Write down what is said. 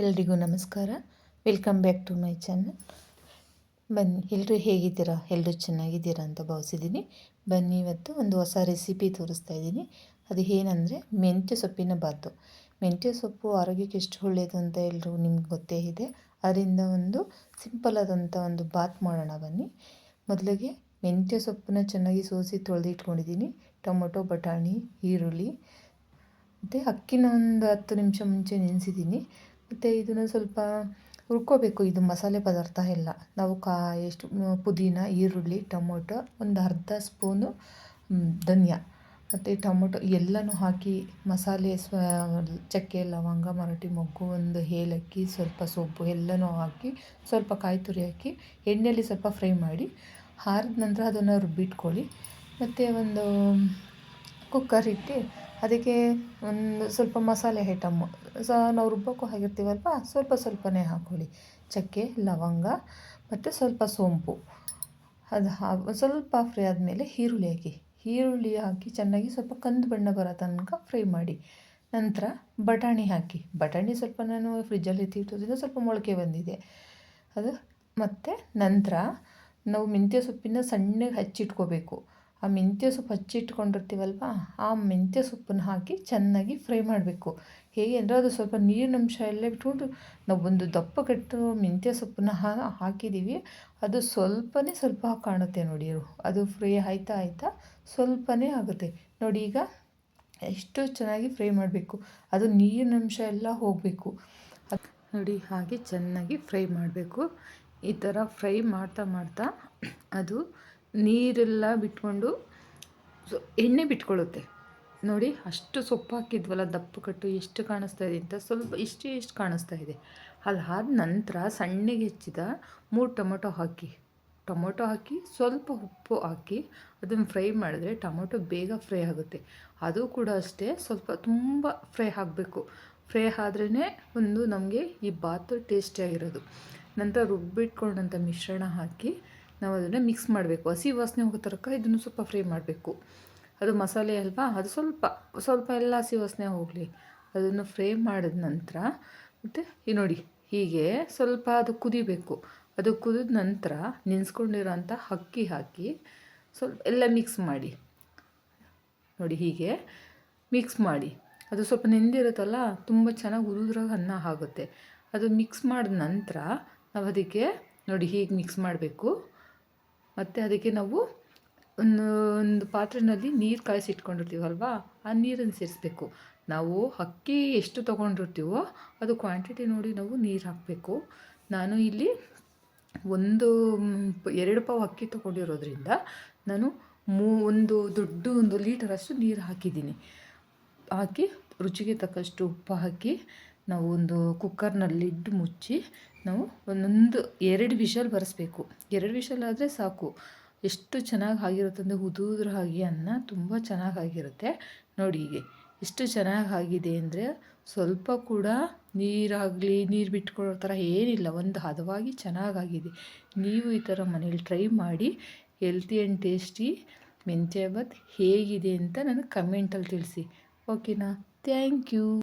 ಎಲ್ರಿಗೂ ನಮಸ್ಕಾರ. Welcome back to my channel. ಬನ್ನಿ, ಎಲ್ಲರೂ ಹೇಗಿದ್ದೀರಾ? ಎಲ್ಲರೂ ಚೆನ್ನಾಗಿದ್ದೀರಾ ಅಂತ ಭಾವಿಸಿದ್ದೀನಿ. ಬನ್ನಿ, ಇವತ್ತು ಒಂದು ಹೊಸ ರೆಸಿಪಿ ತೋರಿಸ್ತಾ ಇದ್ದೀನಿ. ಅದು ಏನಂದರೆ ಮೆಂತ್ಯ ಸೊಪ್ಪಿನ ಬಾತು. ಮೆಂತ್ಯ ಸೊಪ್ಪು ಆರೋಗ್ಯಕ್ಕೆ ಎಷ್ಟು ಒಳ್ಳೆಯದು ಅಂತ ಎಲ್ಲರೂ ನಿಮ್ಗೆ ಗೊತ್ತೇ ಇದೆ. ಅದರಿಂದ ಒಂದು ಸಿಂಪಲ್ ಆದಂಥ ಒಂದು ಬಾತ್ ಮಾಡೋಣ ಬನ್ನಿ. ಮೊದಲಿಗೆ ಮೆಂತ್ಯ ಸೊಪ್ಪನ್ನ ಚೆನ್ನಾಗಿ ಸೋಸಿ ತೊಳೆದಿಟ್ಕೊಂಡಿದ್ದೀನಿ. ಟೊಮೊಟೊ, ಬಟಾಣಿ, ಈರುಳ್ಳಿ ಮತ್ತು ಅಕ್ಕಿನ ಒಂದು 10 ನಿಮಿಷ ಮುಂಚೆ ನೆನೆಸಿದ್ದೀನಿ. ಮತ್ತು ಇದನ್ನು ಸ್ವಲ್ಪ ಹುರ್ಕೋಬೇಕು. ಇದು ಮಸಾಲೆ ಪದಾರ್ಥ ಎಲ್ಲ ನಾವು ಎಷ್ಟು ಪುದೀನ, ಈರುಳ್ಳಿ, ಟೊಮೊಟೊ, ಒಂದು ಅರ್ಧ ಸ್ಪೂನು ಧನಿಯಾ ಮತ್ತು ಟೊಮೊಟೊ ಎಲ್ಲನೂ ಹಾಕಿ ಮಸಾಲೆ ಚಕ್ಕೆ, ಲವಂಗ, ಮರಾಠಿ ಮೊಗ್ಗು, ಒಂದು ಏಲಕ್ಕಿ, ಸ್ವಲ್ಪ ಸೊಪ್ಪು ಎಲ್ಲನೂ ಹಾಕಿ ಸ್ವಲ್ಪ ಕಾಯಿ ತುರಿ ಹಾಕಿ ಎಣ್ಣೆಯಲ್ಲಿ ಸ್ವಲ್ಪ ಫ್ರೈ ಮಾಡಿ ಆರಿದ ನಂತರ ಅದನ್ನು ರುಬ್ಬಿಟ್ಕೊಳ್ಳಿ. ಮತ್ತು ಒಂದು ಕುಕ್ಕರ್ ಇಟ್ಟು ಅದಕ್ಕೆ ಒಂದು ಸ್ವಲ್ಪ ಮಸಾಲೆ ಐಟಮ್ಮು ನಾವು ರುಬ್ಬಕ್ಕೂ ಆಗಿರ್ತೀವಲ್ವ, ಸ್ವಲ್ಪನೇ ಹಾಕ್ಕೊಳ್ಳಿ. ಚಕ್ಕೆ, ಲವಂಗ ಮತ್ತು ಸ್ವಲ್ಪ ಸೋಂಪು. ಅದು ಸ್ವಲ್ಪ ಫ್ರೈ ಆದಮೇಲೆ ಈರುಳ್ಳಿ ಹಾಕಿ ಚೆನ್ನಾಗಿ ಸ್ವಲ್ಪ ಕಂದು ಬಣ್ಣ ಬರೋ ತನಕ ಫ್ರೈ ಮಾಡಿ. ನಂತರ ಬಟಾಣಿ ಸ್ವಲ್ಪ ನಾನು ಫ್ರಿಜ್ಜಲ್ಲಿ ಎತ್ತಿಟ್ಟೋದ್ರಿಂದ ಸ್ವಲ್ಪ ಮೊಳಕೆ ಬಂದಿದೆ ಅದು. ಮತ್ತು ನಂತರ ನಾವು ಮೆಂತ್ಯ ಸೊಪ್ಪಿನ ಸಣ್ಣಗೆ ಹಚ್ಚಿಟ್ಕೋಬೇಕು. ಆ ಮೆಂತ್ಯ ಸೊಪ್ಪು ಹಚ್ಚಿಟ್ಕೊಂಡಿರ್ತೀವಲ್ವ, ಆ ಮೆಂತ್ಯ ಸೊಪ್ಪನ್ನು ಹಾಕಿ ಚೆನ್ನಾಗಿ ಫ್ರೈ ಮಾಡಬೇಕು. ಹೇಗೆ ಅಂದರೆ ಅದು ಸ್ವಲ್ಪ ನೀರಿನಂಶ ಎಲ್ಲ ಬಿಟ್ಕೊಂಡು ನಾವು ಒಂದು ದಪ್ಪಗಟ್ಟು ಮೆಂತ್ಯ ಸೊಪ್ಪನ್ನ ಹಾಕಿದ್ದೀವಿ. ಅದು ಸ್ವಲ್ಪ ಕಾಣುತ್ತೆ ನೋಡಿ. ಅದು ಫ್ರೈ ಆಯ್ತಾ ಸ್ವಲ್ಪನೇ ಆಗುತ್ತೆ ನೋಡಿ. ಈಗ ಎಷ್ಟು ಚೆನ್ನಾಗಿ ಫ್ರೈ ಮಾಡಬೇಕು, ಅದು ನೀರಿನಂಶ ಎಲ್ಲ ಹೋಗಬೇಕು ನೋಡಿ. ಹಾಗೆ ಚೆನ್ನಾಗಿ ಫ್ರೈ ಮಾಡಬೇಕು. ಈ ಥರ ಫ್ರೈ ಮಾಡ್ತಾ ಅದು ನೀರೆಲ್ಲ ಬಿಟ್ಕೊಂಡು ಎಣ್ಣೆ ಬಿಟ್ಕೊಳ್ಳುತ್ತೆ ನೋಡಿ. ಅಷ್ಟು ಸೊಪ್ಪು ಹಾಕಿದ್ವಲ್ಲ ದಪ್ಪಕಟ್ಟು, ಎಷ್ಟು ಕಾಣಿಸ್ತಾ ಇದೆ ಅಂತ, ಸ್ವಲ್ಪ ಇಷ್ಟು ಕಾಣಿಸ್ತಾ ಇದೆ. ಅದಾದ ನಂತರ ಸಣ್ಣಗೆ ಹೆಚ್ಚಿದ 3 ಟೊಮೊಟೊ ಹಾಕಿ ಸ್ವಲ್ಪ ಉಪ್ಪು ಹಾಕಿ ಅದನ್ನು ಫ್ರೈ ಮಾಡಿದ್ರೆ ಟೊಮೊಟೊ ಬೇಗ ಫ್ರೈ ಆಗುತ್ತೆ. ಅದು ಕೂಡ ಅಷ್ಟೇ, ಸ್ವಲ್ಪ ತುಂಬ ಫ್ರೈ ಆಗಬೇಕು. ಫ್ರೈ ಆದ್ರೇ ಒಂದು ನಮಗೆ ಈ ಬಾತು ಟೇಸ್ಟಿಯಾಗಿರೋದು. ನಂತರ ರುಬ್ಬಿಟ್ಕೊಂಡಂಥ ಮಿಶ್ರಣ ಹಾಕಿ ನಾವು ಅದನ್ನು ಮಿಕ್ಸ್ ಮಾಡಬೇಕು. ಹಸಿ ವಾಸನೆ ಹೋಗೋ ತನಕ ಇದನ್ನು ಸ್ವಲ್ಪ ಫ್ರೈ ಮಾಡಬೇಕು. ಅದು ಮಸಾಲೆ ಅಲ್ವಾ, ಅದು ಸ್ವಲ್ಪ ಎಲ್ಲ ಹಸಿ ವಾಸನೆ ಹೋಗಲಿ. ಅದನ್ನು ಫ್ರೈ ಮಾಡಿದ ನಂತರ ಮತ್ತು ನೋಡಿ ಹೀಗೆ ಸ್ವಲ್ಪ ಅದು ಕುದಿಬೇಕು. ಅದು ಕುದಿದ ನಂತರ ನೆನೆಸ್ಕೊಂಡಿರೋಂಥ ಅಕ್ಕಿ ಹಾಕಿ ಸ್ವಲ್ಪ ಎಲ್ಲ ಮಿಕ್ಸ್ ಮಾಡಿ ನೋಡಿ. ಹೀಗೆ ಮಿಕ್ಸ್ ಮಾಡಿ ಅದು ಸ್ವಲ್ಪ ನೆಂದಿರುತ್ತಲ್ಲ, ತುಂಬ ಚೆನ್ನಾಗಿ ಉದುದ್ರಾಗ ಅನ್ನ ಆಗುತ್ತೆ. ಅದು ಮಿಕ್ಸ್ ಮಾಡಿದ ನಂತರ ನಾವು ಅದಕ್ಕೆ ನೋಡಿ ಹೀಗೆ ಮಿಕ್ಸ್ ಮಾಡಬೇಕು. ಮತ್ತು ಅದಕ್ಕೆ ನಾವು ಒಂದು ಪಾತ್ರೆಯಲ್ಲಿ ನೀರು ಕಾಯಿಸಿಟ್ಕೊಂಡಿರ್ತೀವಲ್ವ, ಆ ನೀರನ್ನು ಸೇರಿಸ್ಬೇಕು. ನಾವು ಅಕ್ಕಿ ಎಷ್ಟು ತೊಗೊಂಡಿರ್ತೀವೋ ಅದು ಕ್ವಾಂಟಿಟಿ ನೋಡಿ ನಾವು ನೀರು ಹಾಕಬೇಕು. ನಾನು ಇಲ್ಲಿ 2 ಪಾವು ಅಕ್ಕಿ ತೊಗೊಂಡಿರೋದ್ರಿಂದ ನಾನು ಒಂದು ಲೀಟರಷ್ಟು ನೀರು ಹಾಕಿದ್ದೀನಿ. ಹಾಕಿ ರುಚಿಗೆ ತಕ್ಕಷ್ಟು ಉಪ್ಪು ಹಾಕಿ ನಾವು ಒಂದು ಕುಕ್ಕರ್ನಲ್ಲಿಟ್ಟು ಮುಚ್ಚಿ ನಾವು 2 ವಿಷಲ್ ಬರೆಸ್ಬೇಕು. 2 ವಿಷಲ್ ಆದರೆ ಸಾಕು. ಎಷ್ಟು ಚೆನ್ನಾಗಿ ಆಗಿರುತ್ತೆ ಅಂದರೆ ಉದುದ್ರ ಹಾಗೆ ಅನ್ನ ತುಂಬ ಚೆನ್ನಾಗಿರುತ್ತೆ ನೋಡಿ. ಹೀಗೆ ಎಷ್ಟು ಚೆನ್ನಾಗಿ ಆಗಿದೆ ಅಂದರೆ ಸ್ವಲ್ಪ ಕೂಡ ನೀರು ಬಿಟ್ಕೊಳ್ಳೋ ಥರ ಏನಿಲ್ಲ, ಒಂದು ಹದವಾಗಿ ಚೆನ್ನಾಗಾಗಿದೆ. ನೀವು ಈ ಥರ ಮನೇಲಿ ಟ್ರೈ ಮಾಡಿ. ಹೆಲ್ತಿ ಆ್ಯಂಡ್ ಟೇಸ್ಟಿ ಮೆಂತ್ಯ ಬಾತ್ ಹೇಗಿದೆ ಅಂತ ನನಗೆ ಕಮೆಂಟಲ್ಲಿ ತಿಳಿಸಿ. ಓಕೆನಾ? Thank you.